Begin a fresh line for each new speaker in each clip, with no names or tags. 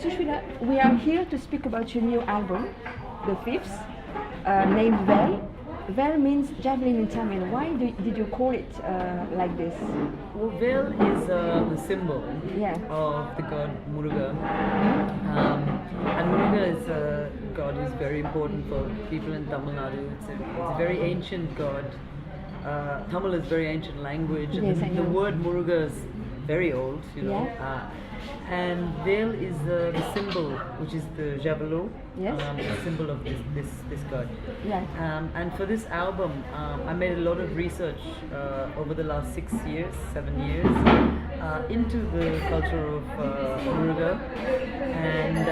Susheela, we are here to speak about your new album, the fifth, named Vel. Vel means javelin in Tamil. Why did you call it like this?
Well, Vel is the symbol of the god Muruga. And Muruga is a god who's very important for people in Tamil Nadu. It's a very ancient god. Tamil is very ancient language.
Yes,
and the word Muruga is very old, you know.
Yeah.
And Vel is the symbol, which is the javelot, the symbol of this god.
Yeah.
And for this album, I made a lot of research over the last 7 years, into the culture of Muruga, and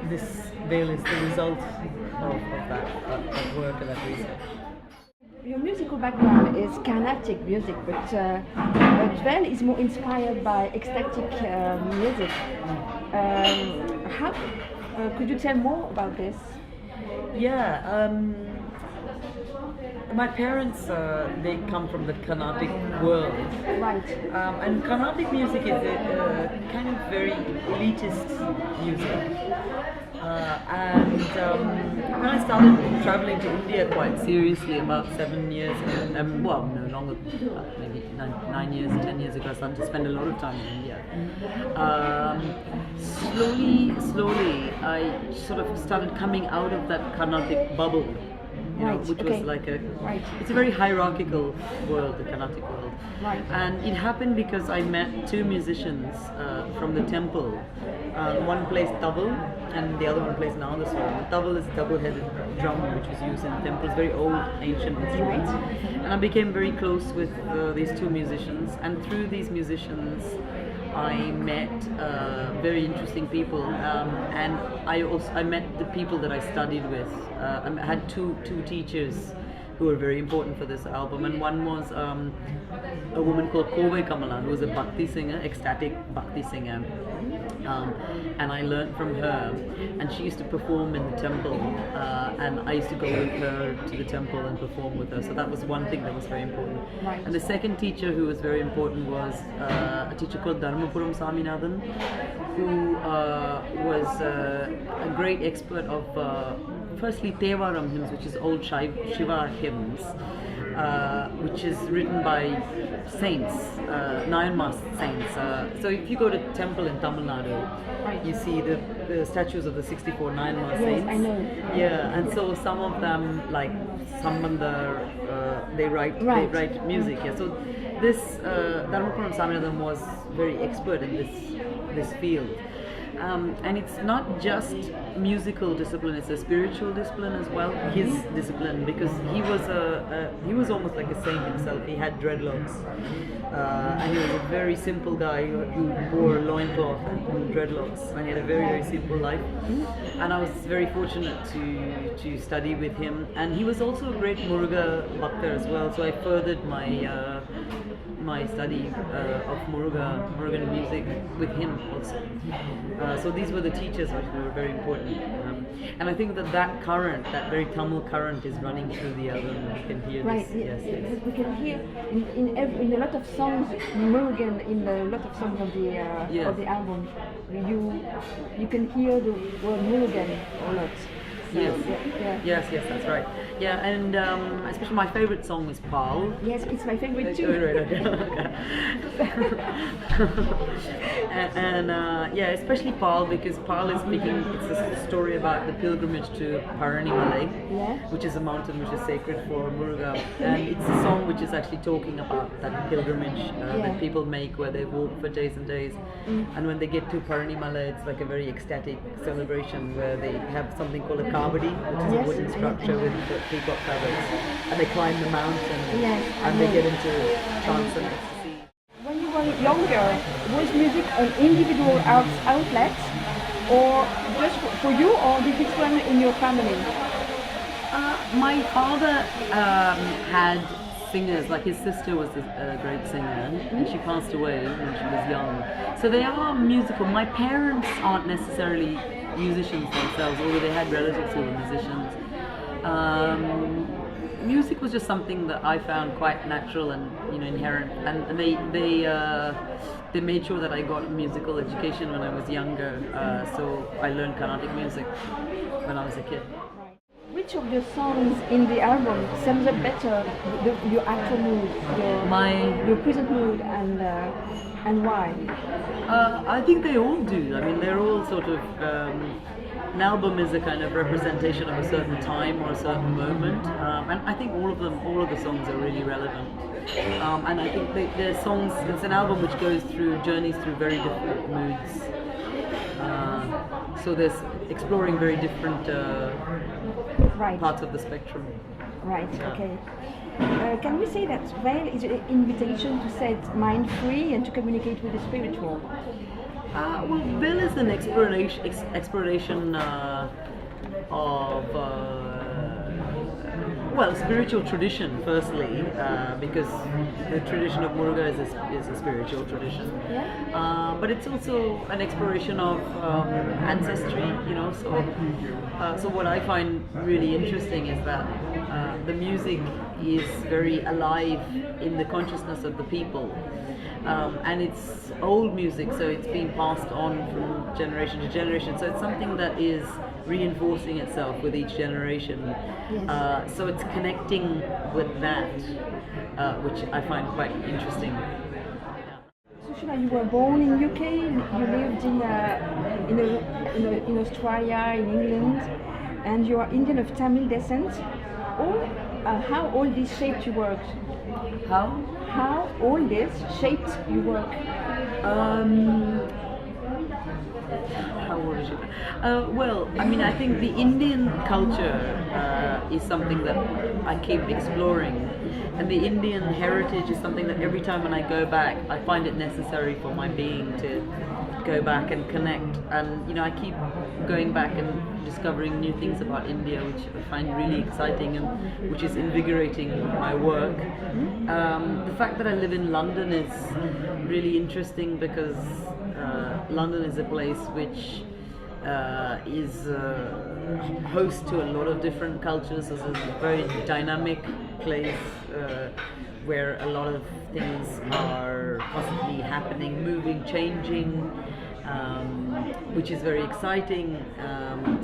this Vel is the result of that work and that research.
Your musical background is Carnatic music, but Vel is more inspired by ecstatic music. How could you tell more about this?
Yeah, my parents they come from the Carnatic world,
Right.
and Carnatic music is a kind of very elitist music. And when I started traveling to India quite seriously about 7 years, well, no longer, maybe 9 years, 10 years ago, I started to spend a lot of time in India. Slowly, I sort of started coming out of that Carnatic bubble, you know, which was like it's a very hierarchical world, the Carnatic world.
Right.
And it happened because I met two musicians from the temple. One plays tabal and the other one plays nadaswaram. The tabal is a double-headed drum which was used in the temple. It's a very old, ancient instrument. And I became very close with these two musicians. And through these musicians, I met very interesting people, and I met the people that I studied with. I had two teachers who were very important for this album, and one was a woman called Kovai Kamala, who was a bhakti singer, ecstatic bhakti singer. And I learned from her, and she used to perform in the temple, and I used to go with her to the temple and perform with her. So that was one thing that was very important.
Right.
And the second teacher who was very important was a teacher called Dharmapuram Saminathan, who was a great expert of firstly Tevaram hymns, which is old Shiva hymns, which is written by saints, Nayanmas saints. So if you go to temple in Tamil Nadu, you see the statues of the 64 Nayanmas saints.
Yes, I know.
Yeah, and so some of them, like Sambandha, they write music. Yeah, so this Dharmapuram Saminathan was very expert in this field. And it's not just musical discipline; it's a spiritual discipline as well. His discipline, because he was almost like a saint himself. He had dreadlocks, and he was a very simple guy who wore loincloth and dreadlocks, and he had a very simple life. And I was very fortunate to study with him. And he was also a great Muruga bhakta as well. So I furthered my study of Murugan music with him also. So these were the teachers which were very important. And I think that current, that very Tamil current is running through the album. You can hear this. Yes.
We can hear in a lot of songs Murugan, in a lot of songs of the album. You can hear the word Murugan a lot. So,
Yes, that's right. Yeah, and especially my favorite song is Paul.
Yes, it's my favorite too.
and especially Paul, because Paul is speaking. It's a story about the pilgrimage to Paranimalai, which is a mountain which is sacred for Muruga, and it's a song which is actually talking about that pilgrimage that people make, where they walk for days and days, and when they get to Paranimalai, it's like a very ecstatic celebration where they have something called a kabadi, which is a wooden structure with the peacock feathers, and they climb the mountain and they get into trance and ecstasy.
When you were younger, was music an individual outlet, or just for you, or did it run in your family?
My father had singers, like his sister was a great singer, and she passed away when she was young. So they are musical. My parents aren't necessarily musicians themselves, although they had relatives who were musicians. music was just something that I found quite natural and inherent, and they made sure that I got musical education when I was younger. So I learned Carnatic music when I was a kid.
Which of the songs in the album sums up better your actual mood, your present mood, and why?
I think they all do. I mean, they're all sort of. An album is a kind of representation of a certain time or a certain moment, and I think all of the songs are really relevant. And I think they're songs. It's an album which goes through journeys through very different moods. So there's exploring very different parts of the spectrum.
Right. Okay. Can we say that Veil is an invitation to set mind free and to communicate with the spiritual?
Well, Veil is an exploration of spiritual tradition. Firstly, because the tradition of Muruga is a spiritual tradition, but it's also an exploration of ancestry. So what I find really interesting is that the music is very alive in the consciousness of the people. And it's old music, so it's being passed on from generation to generation. So it's something that is reinforcing itself with each generation. Yes. So it's connecting with that, which I find quite interesting.
Susheela, you were born in UK. You lived in Australia, in England, and you are Indian of Tamil descent. How all this shaped your work? How all this shaped your work?
How old is it? Well, I mean, I think the Indian culture is something that I keep exploring, and the Indian heritage is something that every time when I go back, I find it necessary for my being to go back and connect. And I keep going back and discovering new things about India, which I find really exciting and which is invigorating my work. The fact that I live in London is really interesting because London is a place which is host to a lot of different cultures. It's a very dynamic place where a lot of things are constantly happening, moving, changing, which is very exciting.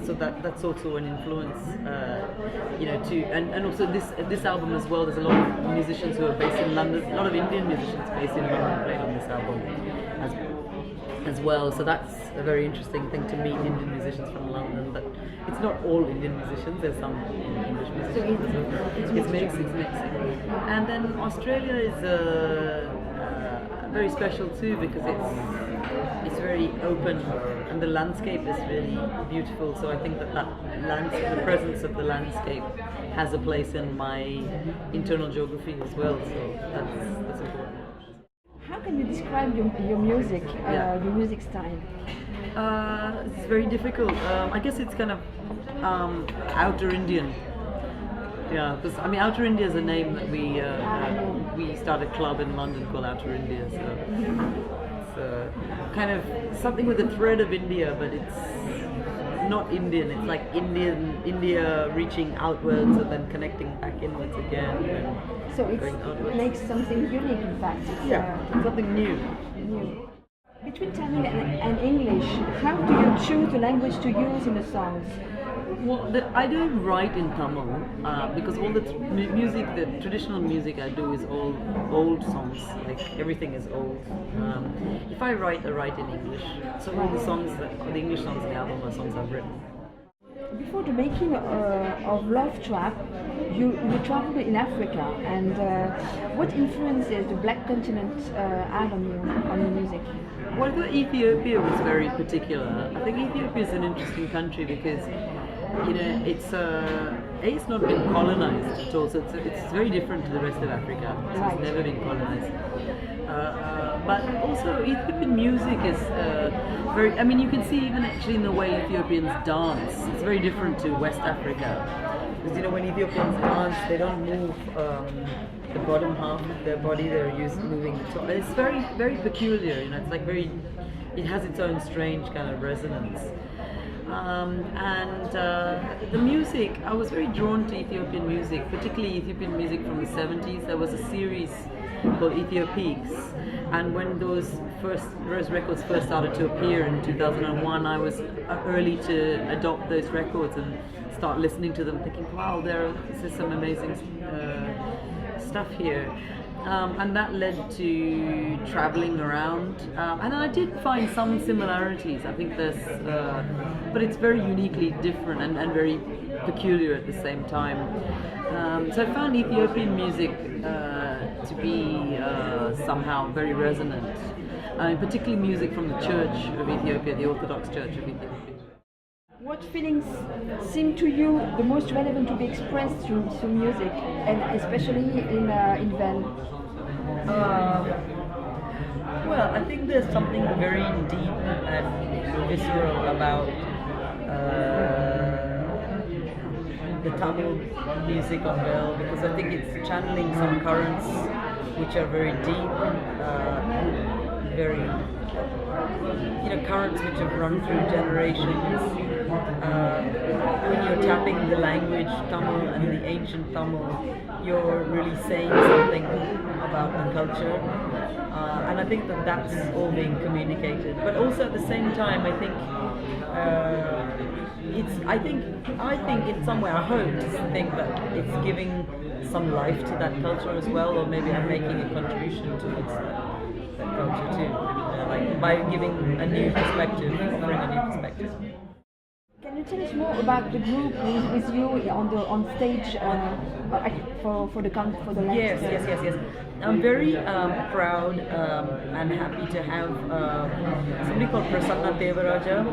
So that's also an influence, and also this album as well. There's a lot of musicians who are based in London. A lot of Indian musicians based in London played on this album as well. So that's a very interesting thing to meet Indian musicians from London. But it's not all Indian musicians. There's some English musicians. So it's mixed. And then Australia is very special too because it's very open and the landscape is really beautiful. So I think the presence of the landscape has a place in my internal geography as well. So that's important.
How can you describe your music, your music style?
It's very difficult. I guess it's kind of outer Indian. Yeah, because I mean, Outer India is a name that we started a club in London called Outer India. So it's kind of something with a thread of India, but it's not Indian. It's like India reaching outwards and then connecting back inwards again.
So it makes something unique, in fact.
It's something new.
Between Tamil and English, how do you choose the language to use in the songs?
Well, I don't write in Tamil because all the music, the traditional music I do is all old songs. Like everything is old. If I write, I write in English. So all the English songs in the album are songs I've written.
Before the making of Love Trap, you traveled in Africa, and what influences the Black Continent had on your music?
Well, I thought Ethiopia was very particular. I think Ethiopia is an interesting country because it's not been colonized at all, so it's very different to the rest of Africa. So it's never been colonized. But also Ethiopian music is very. I mean, you can see even actually in the way Ethiopians dance, it's very different to West Africa. Because when Ethiopians dance, they don't move the bottom half of their body; they're moving the top. It's very, very peculiar. It's like it has its own strange kind of resonance. The music, I was very drawn to Ethiopian music, particularly Ethiopian music from the 70s. There was a series called Ethiopiques, and when those records first started to appear in 2001, I was early to adopt those records and start listening to them, thinking, wow, this is some amazing stuff here. And that led to traveling around, and I did find some similarities. I think there's, but it's very uniquely different and very peculiar at the same time. So I found Ethiopian music to be somehow very resonant, particularly music from the Church of Ethiopia, the Orthodox Church of Ethiopia.
What feelings seem to you the most relevant to be expressed through music, and especially in Van?
Well, I think there's something very deep and visceral about the Tamil music on Bell, because I think it's channeling some currents which are very deep, very currents which have run through generations. When you're tapping the language Tamil and the ancient Tamil, you're really saying something about the culture, and I think that's all being communicated. But also at the same time, I think I think in some way, I hope to think that it's giving some life to that culture as well, or maybe I'm making a contribution towards that culture too, like by giving a new perspective, offering a new perspective.
Can you tell us more about the group with you on stage for the last?
Yes. I'm very proud and happy to have somebody called Prasanna Devaraja,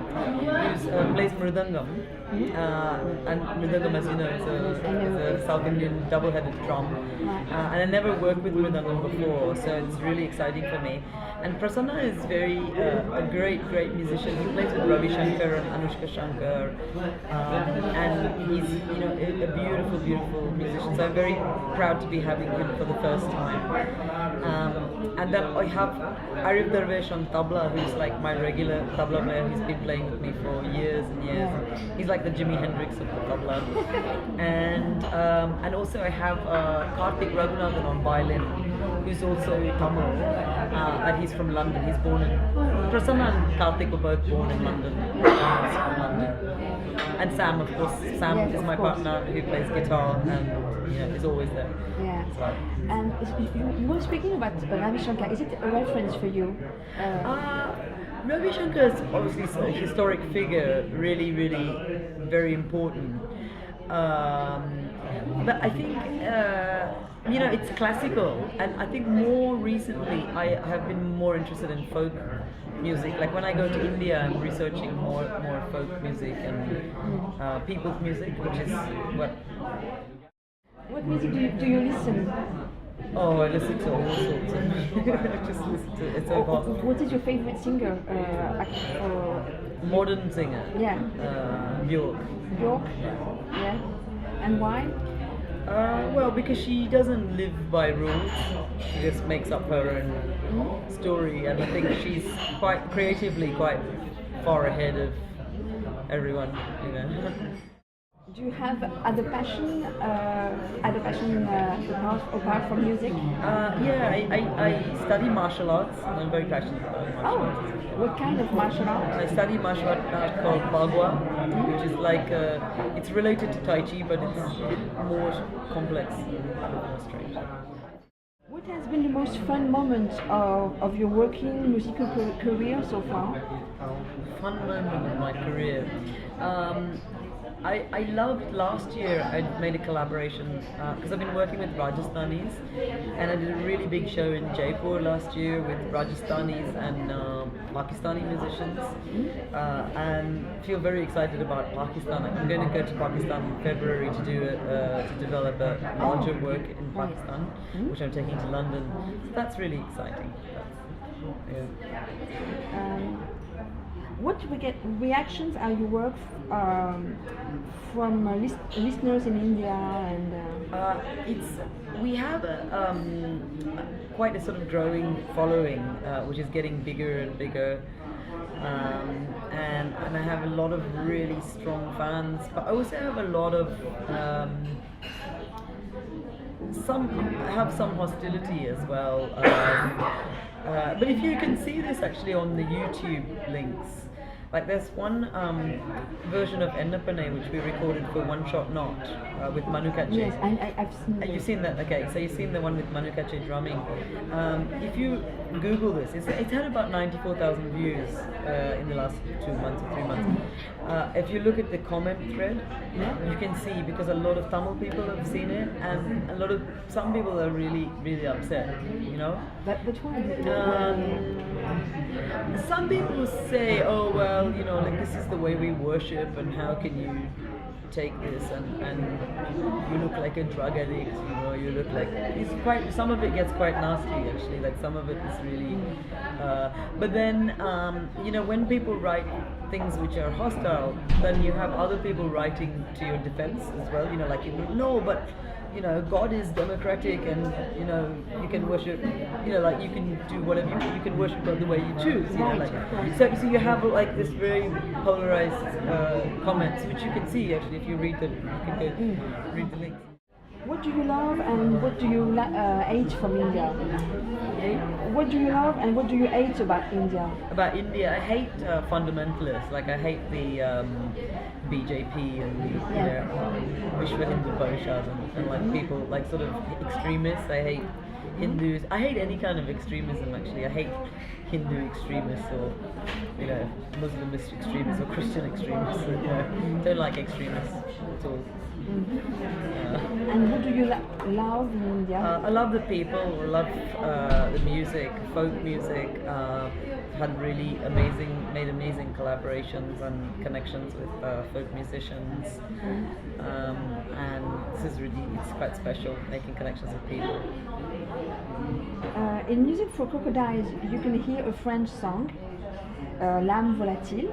who plays Mridangam. And Mridangam, as you know, is a South Indian double-headed drum. And I never worked with Mridangam before, so it's really exciting for me. And Prasanna is a great musician. He plays with Ravi Shankar and Anushka Shankar, and he's a beautiful musician. So I'm very proud to be having him for the first time. And then I have Arif Darvesh on tabla, who's like my regular tabla player. He's been playing with me for years and years. He's like the Jimi Hendrix of the tabla. And also I have Karthik Raghunathan on violin, who's also Tamil, and he's from London. He's born in Prasanna and Karthik were both born in London. He's from London. And Sam, of course. Sam is my partner who plays guitar and is always there.
Yeah.
So.
And you were speaking about Ravi Shankar. Is it a reference for you?
Ravi Shankar is obviously a historic figure, really very important. But I think it's classical, and I think more recently I have been more interested in folk music. Like when I go to India, I'm researching more folk music and people's music, which is
What music do you listen?
Oh, I listen to all sorts of just listen to it's so vast.
What is your favorite singer?
Modern singer?
Yeah.
Björk.
Björk? Yeah. And why?
Well, because she doesn't live by rules. She just makes up her own story, and I think she's quite creatively quite far ahead of everyone.
Do you have other passion apart from music?
I study martial arts, and I'm very passionate about martial arts.
What kind of martial arts?
I study martial art called Bagua, which is like it's related to Tai Chi, but it's a bit more complex and a bit more strange.
What has been the most fun moment of your working musical career so far?
Fun moment in my career. I loved last year. I made a collaboration because I've been working with Rajasthanis, and I did a really big show in Jaipur last year with Rajasthanis and Pakistani musicians, and feel very excited about Pakistan. I'm going to go to Pakistan in February to develop a larger work in Pakistan, which I'm taking to London. So that's really exciting.
What reactions are your work from listeners in India and?
We have quite a sort of growing following, which is getting bigger and bigger. And I have a lot of really strong fans, but I also have a lot of some hostility as well. But if you can see this actually on the YouTube links, like there's one version of Ennapane which we recorded for One Shot Not with Manu Katché.
Yes, I've seen
You've seen that? Okay, so you've seen the one with Manu Katché drumming. If you Google this, it's had about 94,000 views in the last 2 months or 3 months. If you look at the comment thread, you can see, because a lot of Tamil people have seen it, and some people are really, really upset, you know?
But why?
Some people say, oh well, you know, like this is the way we worship, and how can you take this, and you look like a drug addict, you know, you look like, some of it gets quite nasty actually, like some of it is really, but then, you know, when people write things which are hostile, then you have other people writing to your defense as well, you know, like, no, but you know, God is democratic, and you know, you can worship, you know, like you can do whatever you can worship God the way you choose, you know, like, so you have like this very polarized comments, which you can see actually if you read them. You can go read the links.
What do you love and what do you hate from India? What do you love and what do you hate about India?
About India, I hate fundamentalists. Like I hate the BJP and the Vishwa Hindu Parishad and like people like sort of extremists. I hate Hindus. I hate any kind of extremism actually. I hate Hindu extremists or you know Muslim extremists or Christian extremists. You know, don't like extremists at all.
And what do you love in India?
I love the people, I love the music, folk music. Had really made amazing collaborations and connections with folk musicians. And this is really, it's quite special, making connections with people.
In Music for Crocodiles, you can hear a French song, L'âme volatile.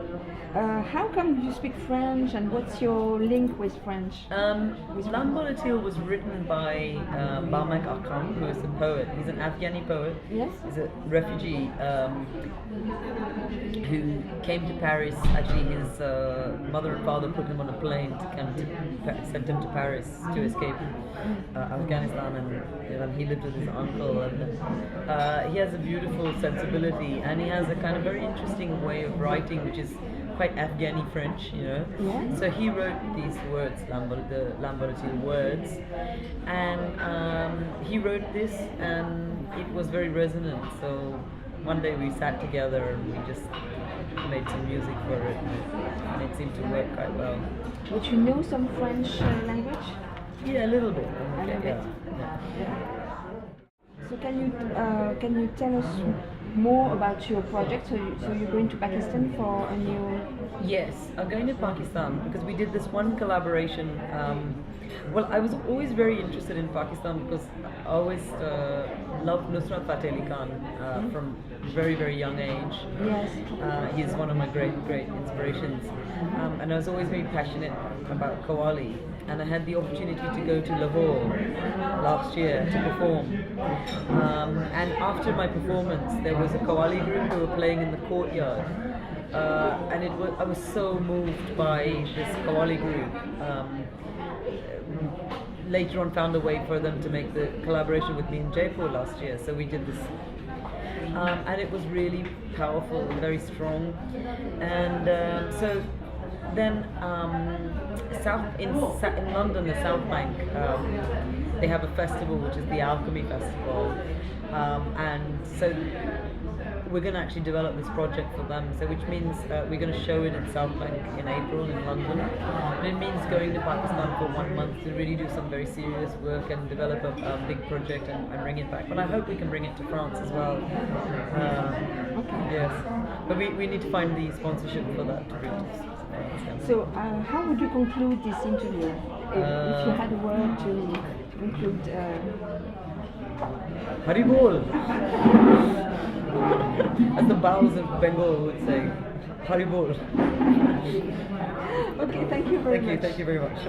How come you speak French, and what's your link with French?
L'âme volatile was written by Barmak Akram, who is a poet. He's an Afghani poet.
Yes.
He's a refugee who came to Paris. Actually, his mother and father put him on a plane sent him to Paris to escape Afghanistan, and he lived with his uncle. And he has a beautiful sensibility, and he has a kind of very interesting way of writing, which is quite Afghani French, you know.
Yeah.
So he wrote these words, the L'âme volatile words, and he wrote this, and it was very resonant. So one day we sat together and we just made some music for it, and it seemed to work quite well.
Would you know some French language?
Yeah, a little bit.
A little bit.
Yeah.
So can you tell us more about your project? So you're going to Pakistan for a new...
Yes, I'm going to Pakistan because we did this one collaboration. Well, I was always very interested in Pakistan because I always loved Nusrat Fateh Ali Khan from very, very young age.
Yes.
He's one of my great inspirations. And I was always very passionate about Qawwali. And I had the opportunity to go to Lahore last year to perform. And after my performance, there was a Qawwali group who were playing in the courtyard. And I was so moved by this Qawwali group. Later on found a way for them to make the collaboration with me in Jaipur last year. So we did this. And it was really powerful and very strong. And so then in London, the South Bank, they have a festival which is the Alchemy Festival, and so we're going to actually develop this project for them. So which means we're going to show it at South Bank in April in London. And it means going to Pakistan for 1 month to really do some very serious work and develop a big project and bring it back. But I hope we can bring it to France as well. Yes, but we need to find the sponsorship for that to bring to France.
So how would you conclude this interview? If you had a word to conclude...
Hari Bol! As the bows of Bengal would say, Hari Bol.
Okay, thank you very much.
Thank you very much.